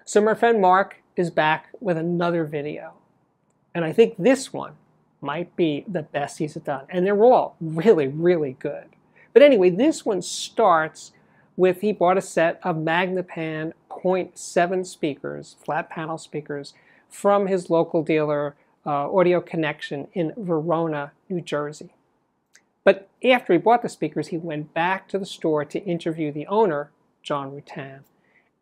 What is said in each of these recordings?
So my friend Mark is back with another video. And I think this one might be the best he's done. And they're all really, really good. But anyway, this one starts with he bought a set of Magnepan 0.7 speakers, flat panel speakers, from his local dealer, Audio Connection in Verona, New Jersey. But after he bought the speakers, he went back to the store to interview the owner, John Rutan.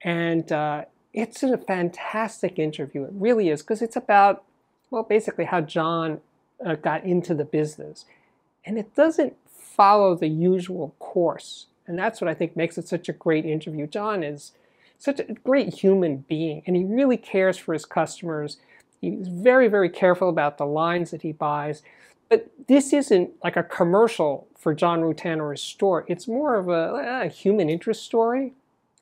And it's a fantastic interview. It really is, because it's about, well, basically how John got into the business. And it doesn't follow the usual course. And that's what I think makes it such a great interview. John is such a great human being, and he really cares for his customers. He's very, very careful about the lines that he buys. But this isn't like a commercial for John Rutan or his store. It's more of a human interest story.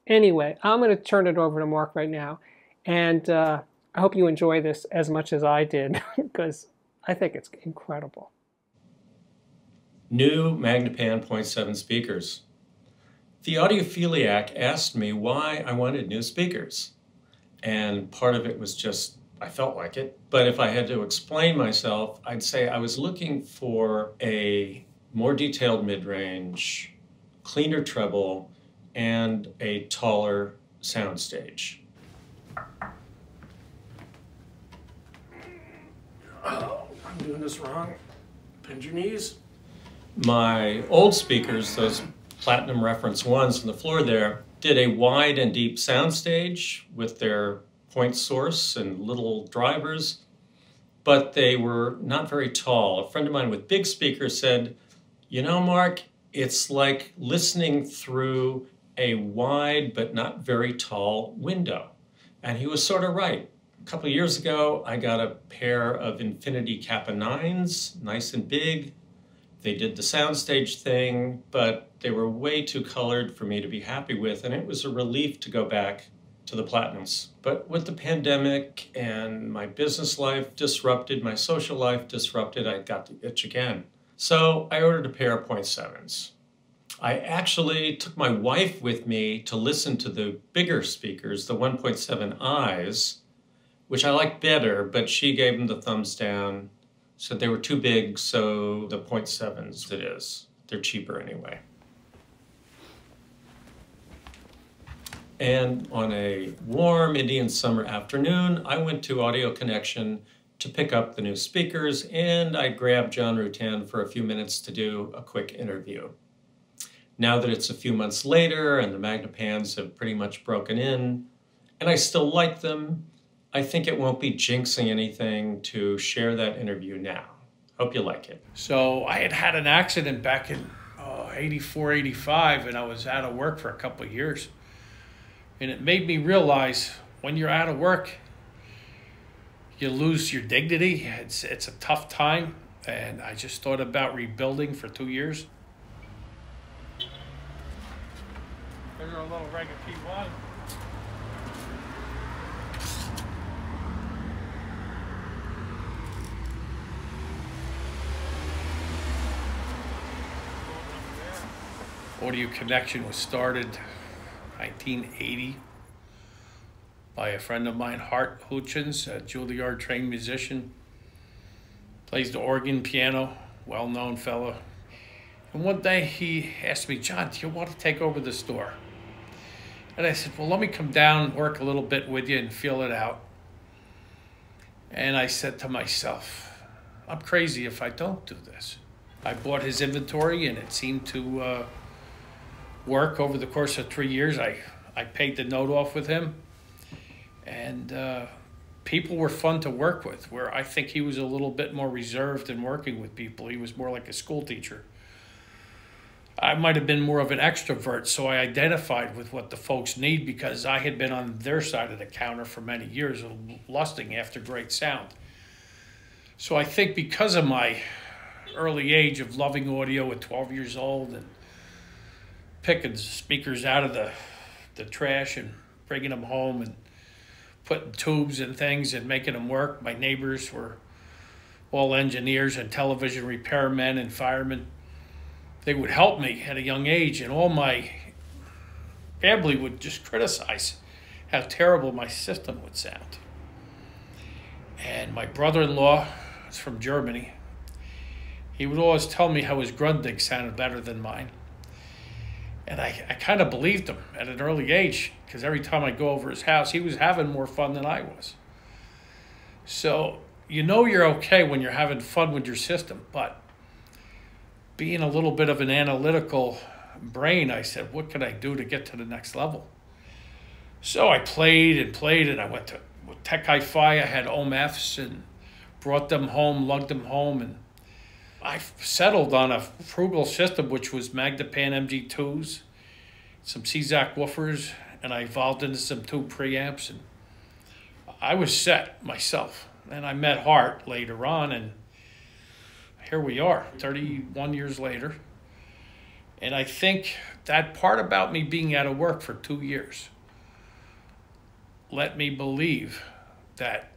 Anyway, I'm going to turn it over to Mark right now. And I hope you enjoy this as much as I did, because I think it's incredible. New Magnepan 0.7 speakers. The audiophiliac asked me why I wanted new speakers. And part of it was just, I felt like it. But if I had to explain myself, I'd say I was looking for a more detailed mid-range, cleaner treble, and a taller soundstage. Oh, I'm doing this wrong. Bend your knees. My old speakers, those Platinum Reference 1s on the floor there, did a wide and deep soundstage with their point source and little drivers, but they were not very tall. A friend of mine with big speakers said, you know, Mark, it's like listening through a wide but not very tall window. And he was sort of right. A couple of years ago, I got a pair of Infinity Kappa 9s, nice and big. They did the soundstage thing, but they were way too colored for me to be happy with, and it was a relief to go back to the Platinums. But with the pandemic and my business life disrupted, my social life disrupted, I got the itch again. So I ordered a pair of 0.7s. I actually took my wife with me to listen to the bigger speakers, the 1.7i's, which I liked better, but she gave them the thumbs down. So they were too big, so the 0.7s it is. They're cheaper anyway. And on a warm Indian summer afternoon, I went to Audio Connection to pick up the new speakers, and I grabbed John Rutan for a few minutes to do a quick interview. Now that it's a few months later and the Magnepans have pretty much broken in, and I still like them, I think it won't be jinxing anything to share that interview now. Hope you like it. So I had an accident back in 84, 85, and I was out of work for a couple of years. And it made me realize when you're out of work, you lose your dignity. It's a tough time. And I just thought about rebuilding for 2 years. There's a little regular P1. Audio Connection was started 1980 by a friend of mine, Hart Hutchins, a Juilliard trained musician. Plays the organ, piano, well-known fellow. And one day he asked me, John, do you want to take over the store? And I said, well, let me come down, work a little bit with you and feel it out. And I said to myself, I'm crazy if I don't do this. I bought his inventory and it seemed to work over the course of 3 years. I paid the note off with him, and people were fun to work with, where I think he was a little bit more reserved in working with people. He was more like a school teacher. I might have been more of an extrovert, so I identified with what the folks need because I had been on their side of the counter for many years, lusting after great sound. So I think because of my early age of loving audio at 12 years old and picking speakers out of the trash and bringing them home and putting tubes and things and making them work. My neighbors were all engineers and television repairmen and firemen. They would help me at a young age, and all my family would just criticize how terrible my system would sound. And my brother-in-law is from Germany. He would always tell me how his Grundig sounded better than mine. And I kind of believed him at an early age, because every time I go over his house, he was having more fun than I was. So you know you're okay when you're having fun with your system, but being a little bit of an analytical brain, I said, what can I do to get to the next level? So I played, and I went to Tech Hi-Fi. I had OMFs and brought them home, lugged them home, and I settled on a frugal system, which was Magnepan MG2s, some CZAC woofers, and I evolved into some 2 preamps, and I was set myself. And I met Hart later on, and here we are, 31 years later. And I think that part about me being out of work for 2 years let me believe that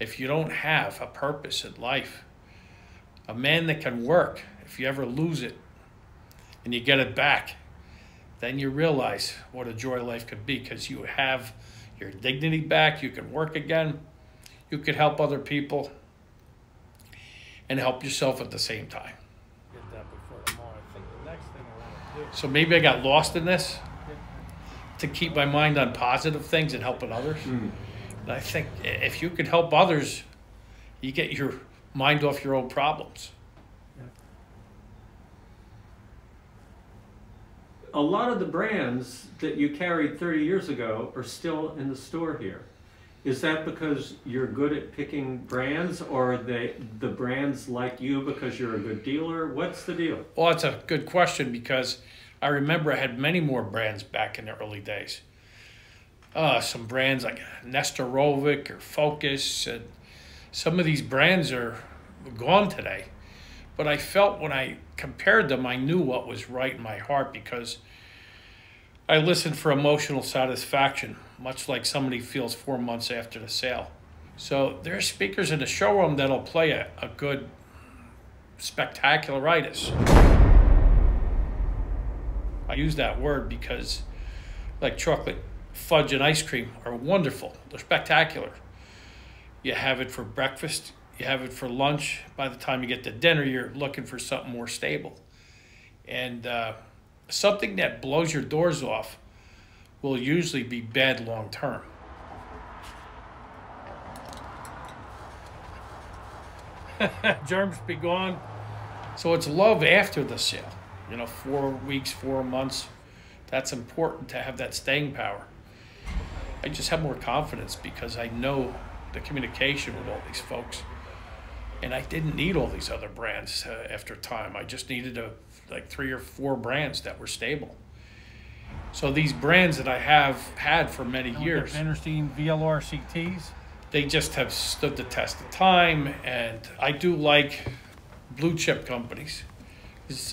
if you don't have a purpose in life, a man that can work, if you ever lose it and you get it back, then you realize what a joy life could be, because you have your dignity back, you can work again, you could help other people and help yourself at the same time. Get that before tomorrow. I think the next thing I want to do. So maybe I got lost in this to keep my mind on positive things and helping others. And I think if you could help others, you get your mind off your own problems. A lot of the brands that you carried 30 years ago are still in the store here. Is that because you're good at picking brands, or are the brands like you because you're a good dealer? What's the deal? Well, that's a good question, because I remember I had many more brands back in the early days. Some brands like Nestorovic or Focus, and some of these brands are gone today. But I felt when I compared them, I knew what was right in my heart, because I listened for emotional satisfaction, much like somebody feels 4 months after the sale. So there's speakers in the showroom that'll play a good spectacularitis. I use that word because, like chocolate, fudge, and ice cream are wonderful. They're spectacular. You have it for breakfast, you have it for lunch. By the time you get to dinner, you're looking for something more stable. And something that blows your doors off will usually be bad long term. Germs be gone. So it's love after the sale. 4 weeks, 4 months. That's important to have that staying power. I just have more confidence because I know the communication with all these folks. And I didn't need all these other brands after time. I just needed like 3 or 4 brands that were stable. So these brands that I have had for many years, The Vandersteen VLR CTs. they just have stood the test of time. And I do like blue chip companies.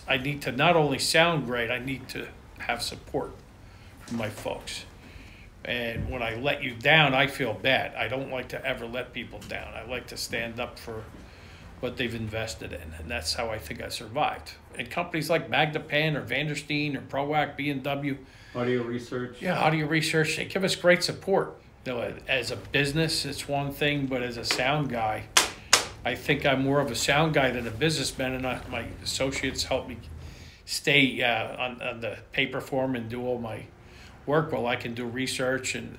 I need to not only sound great, I need to have support from my folks. And when I let you down, I feel bad. I don't like to ever let people down. I like to stand up for what they've invested in, and that's how I think I survived. And companies like Magnepan or Vandersteen or ProAct, B&W. Audio Research? Yeah, Audio Research, they give us great support. As a business, it's one thing, but as a sound guy, I think I'm more of a sound guy than a businessman, and my associates help me stay on the paper form and do all my work while I can do research and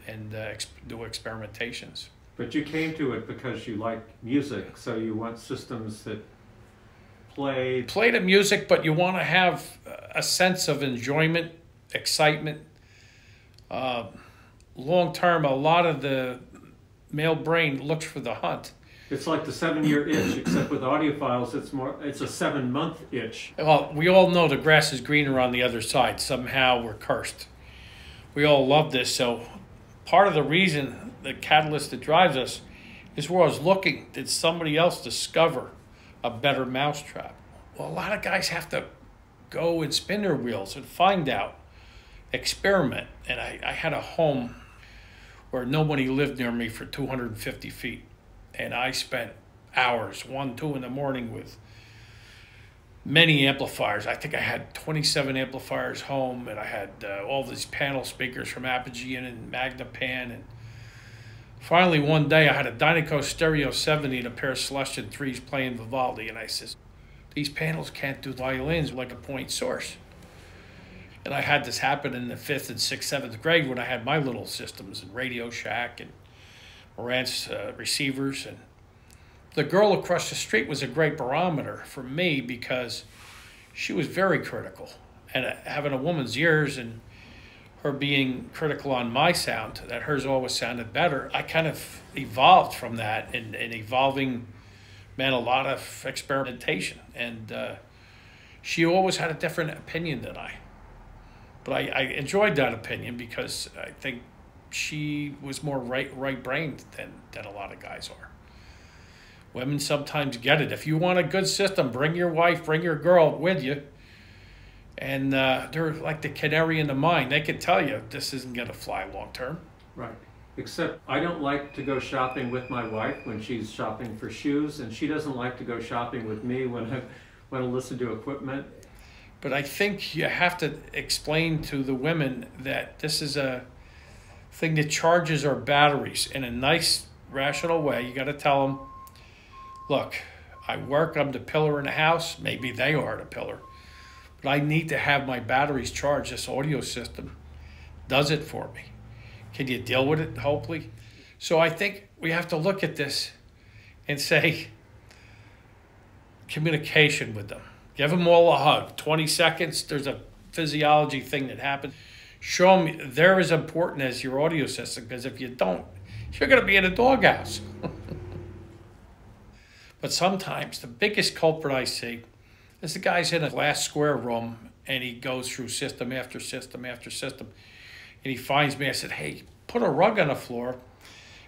do experimentations. But you came to it because you like music, so you want systems that play the music, but you want to have a sense of enjoyment, excitement. Long term, a lot of the male brain looks for the hunt. It's like the 7-year itch, except with audiophiles, it's a 7-month itch. Well, we all know the grass is greener on the other side. Somehow we're cursed. We all love this. So part of the reason, the catalyst that drives us, is where I was looking. Did somebody else discover a better mousetrap? Well, a lot of guys have to go and spin their wheels and find out, experiment. And I had a home where nobody lived near me for 250 feet. And I spent hours, 1, 2 in the morning with many amplifiers. I think I had 27 amplifiers home, and I had all these panel speakers from Apogee and Magnapan. And finally, one day, I had a Dynaco Stereo 70 and a pair of Celestion 3s playing Vivaldi, and I says, these panels can't do violins like a point source. And I had this happen in the 5th and 6th, 7th grade when I had my little systems and Radio Shack and Marantz receivers. And the girl across the street was a great barometer for me because she was very critical. And having a woman's ears and her being critical on my sound, that hers always sounded better, I kind of evolved from that, and evolving meant a lot of experimentation. And she always had a different opinion than I. But I enjoyed that opinion because I think she was more right-brained than a lot of guys are. Women sometimes get it. If you want a good system, bring your wife, bring your girl with you. And they're like the canary in the mine. They can tell you this isn't going to fly long term. Right. Except I don't like to go shopping with my wife when she's shopping for shoes, and she doesn't like to go shopping with me when I listen to equipment. But I think you have to explain to the women that this is a thing that charges our batteries in a nice, rational way. You got to tell them, look, I work, I'm the pillar in the house. Maybe they are the pillar. But I need to have my batteries charged. This audio system does it for me. Can you deal with it, hopefully? So I think we have to look at this and say, communication with them. Give them all a hug. 20 seconds, there's a physiology thing that happens. Show them they're as important as your audio system, because if you don't, you're going to be in a doghouse. But sometimes the biggest culprit I see is the guy's in a glass square room and he goes through system after system after system. And he finds me. I said, hey, put a rug on the floor,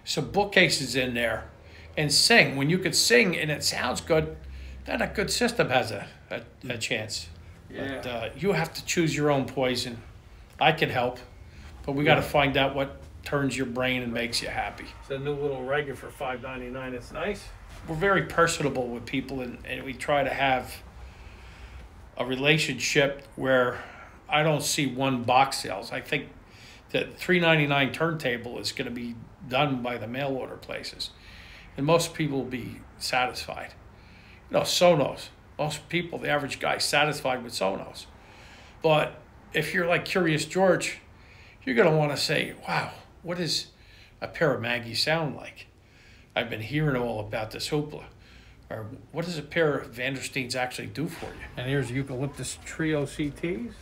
some bookcases in there, and sing. When you could sing and it sounds good, then a good system has a chance. Yeah. But you have to choose your own poison. I can help, but we got to find out what turns your brain and makes you happy. It's a new little Rega for $5.99. It's nice. We're very personable with people, and we try to have a relationship where I don't see one box sales. I think that $3.99 turntable is going to be done by the mail order places, and most people will be satisfied. You know, Sonos. Most people, the average guy, is satisfied with Sonos. But if you're like Curious George, you're going to want to say, wow, what does a pair of Maggies sound like? I've been hearing all about this hoopla. Or what does a pair of Vandersteens actually do for you? And here's Eucalyptus Trio CTs.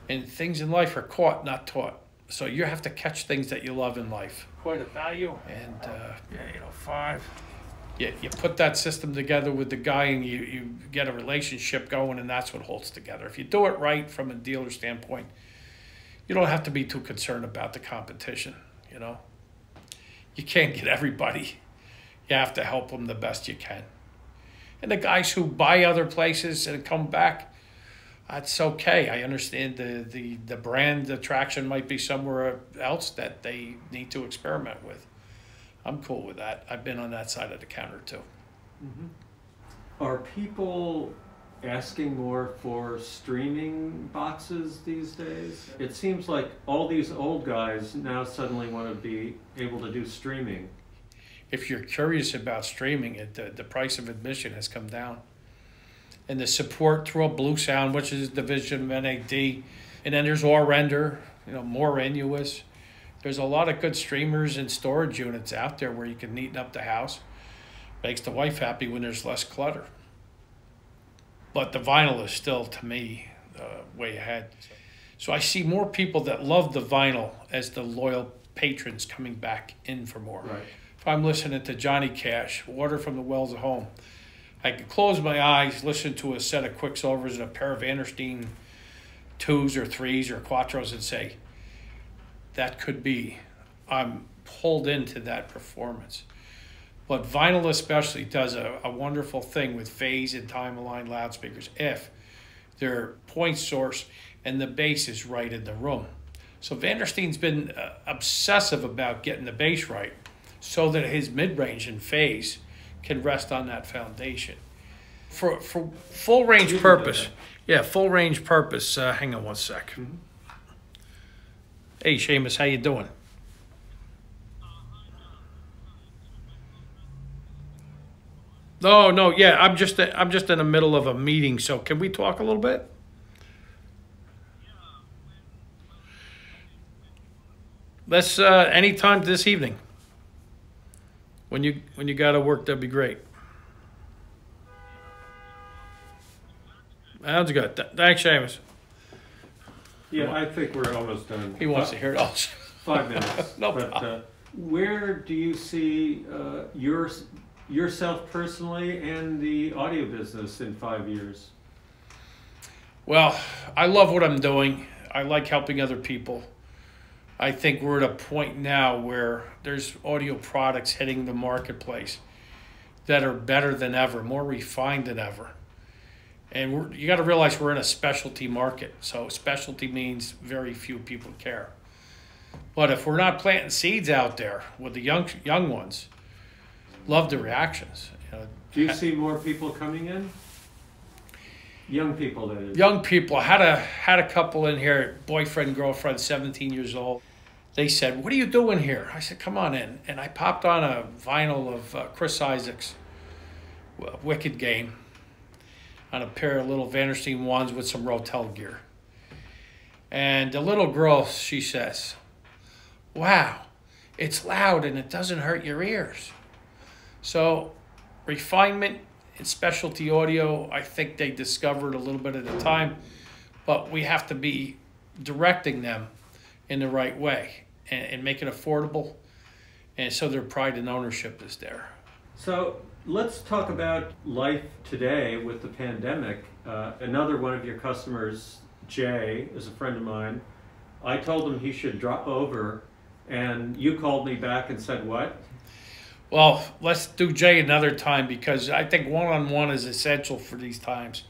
And things in life are caught, not taught. So you have to catch things that you love in life. Quite a value. And Yeah, 5. you put that system together with the guy, and you get a relationship going, and that's what holds together. If you do it right from a dealer standpoint, you don't have to be too concerned about the competition, you know. You can't get everybody. You have to help them the best you can. And the guys who buy other places and come back, that's okay. I understand the brand attraction might be somewhere else that they need to experiment with. I'm cool with that. I've been on that side of the counter too. Mm-hmm. Are people asking more for streaming boxes these days? It seems like all these old guys now suddenly want to be able to do streaming. If you're curious about streaming, the price of admission has come down. And the support through a Blue Sound, which is a division of NAD, and then there's Render, you know, more Inuus. There's a lot of good streamers and storage units out there where you can neaten up the house. Makes the wife happy when there's less clutter. But the vinyl is still, to me, way ahead. So I see more people that love the vinyl as the loyal patrons coming back in for more. Right. If I'm listening to Johnny Cash, Water from the Wells of Home, I can close my eyes, listen to a set of Quicksilvers and a pair of Vandersteen 2s or 3s or Quattros and say, that could be. I'm pulled into that performance. But vinyl especially does a wonderful thing with phase and time-aligned loudspeakers if their point source and the bass is right in the room. So Vandersteen's been obsessive about getting the bass right so that his mid-range and phase can rest on that foundation. For full range purpose. Yeah, full range purpose. Hang on one sec. Mm-hmm. Hey, Seamus, how you doing? No, yeah, I'm just in the middle of a meeting, so can we talk a little bit? Let's anytime this evening. When you got to work, that'd be great. Sounds good. Thanks, Seamus. Yeah, I think we're almost done. He wants to hear it all. 5 minutes. No but problem. where do you see yourself personally and the audio business in 5 years? Well, I love what I'm doing. I like helping other people. I think we're at a point now where there's audio products hitting the marketplace that are better than ever, more refined than ever. And you got to realize we're in a specialty market. So specialty means very few people care. But if we're not planting seeds out there with the young ones, love the reactions. Do you see more people coming in? Young people, that is. Young people. I had a couple in here, boyfriend, girlfriend, 17 years old. They said, "What are you doing here?" I said, "Come on in." And I popped on a vinyl of Chris Isaac's Wicked Game on a pair of little Vandersteen ones with some Rotel gear. And the little girl, she says, "Wow, it's loud and it doesn't hurt your ears." So refinement in specialty audio, I think they discovered a little bit at a time, but we have to be directing them in the right way and make it affordable, and so their pride and ownership is there. So let's talk about life today with the pandemic. Another one of your customers, Jay, is a friend of mine. I told him he should drop over, and you called me back and said what? Well, let's do Jay another time, because I think one-on-one is essential for these times.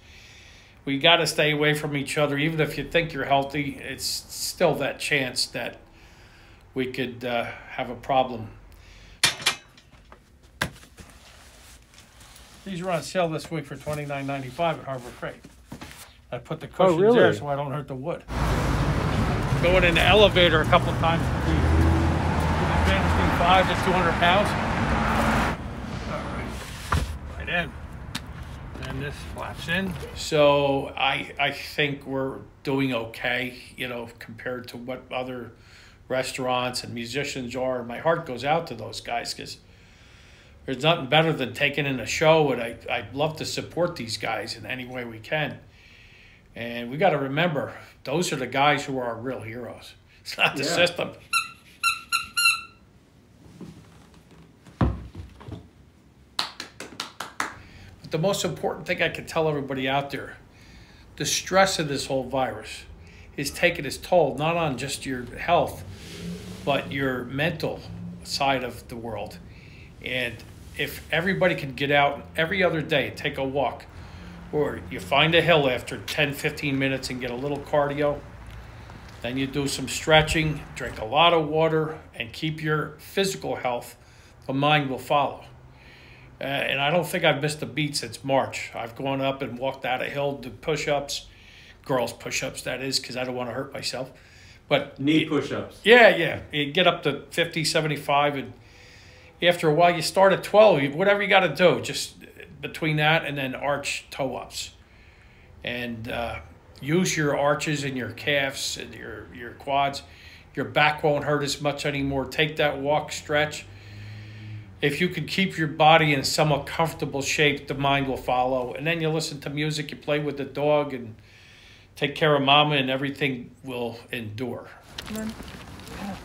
We got to stay away from each other. Even if you think you're healthy, it's still that chance that we could have a problem. These are on sale this week for $29.95 at Harbor Freight. I put the cushions there so I don't hurt the wood. Going in the elevator a couple times a week. Vandersteen 5, that's 200 pounds. All right. Right in. And this flaps in. So I think we're doing okay, compared to what other restaurants and musicians are. My heart goes out to those guys, because there's nothing better than taking in a show, and I'd love to support these guys in any way we can. And we got to remember, those are the guys who are our real heroes. It's not the system. The most important thing I can tell everybody out there, the stress of this whole virus is taking its toll, not on just your health, but your mental side of the world. And if everybody can get out every other day, take a walk, or you find a hill after 10, 15 minutes and get a little cardio, then you do some stretching, drink a lot of water, and keep your physical health, the mind will follow. And I don't think I've missed a beat since March. I've gone up and walked out a hill, did push-ups, girls push-ups, that is, because I don't want to hurt myself. But knee push-ups. Yeah. You get up to 50, 75, and after a while you start at 12. Whatever you got to do, just between that and then arch toe-ups. And use your arches and your calves and your quads. Your back won't hurt as much anymore. Take that walk, stretch. If you can keep your body in somewhat comfortable shape, the mind will follow. And then you listen to music, you play with the dog, and take care of mama, and everything will endure. Come on.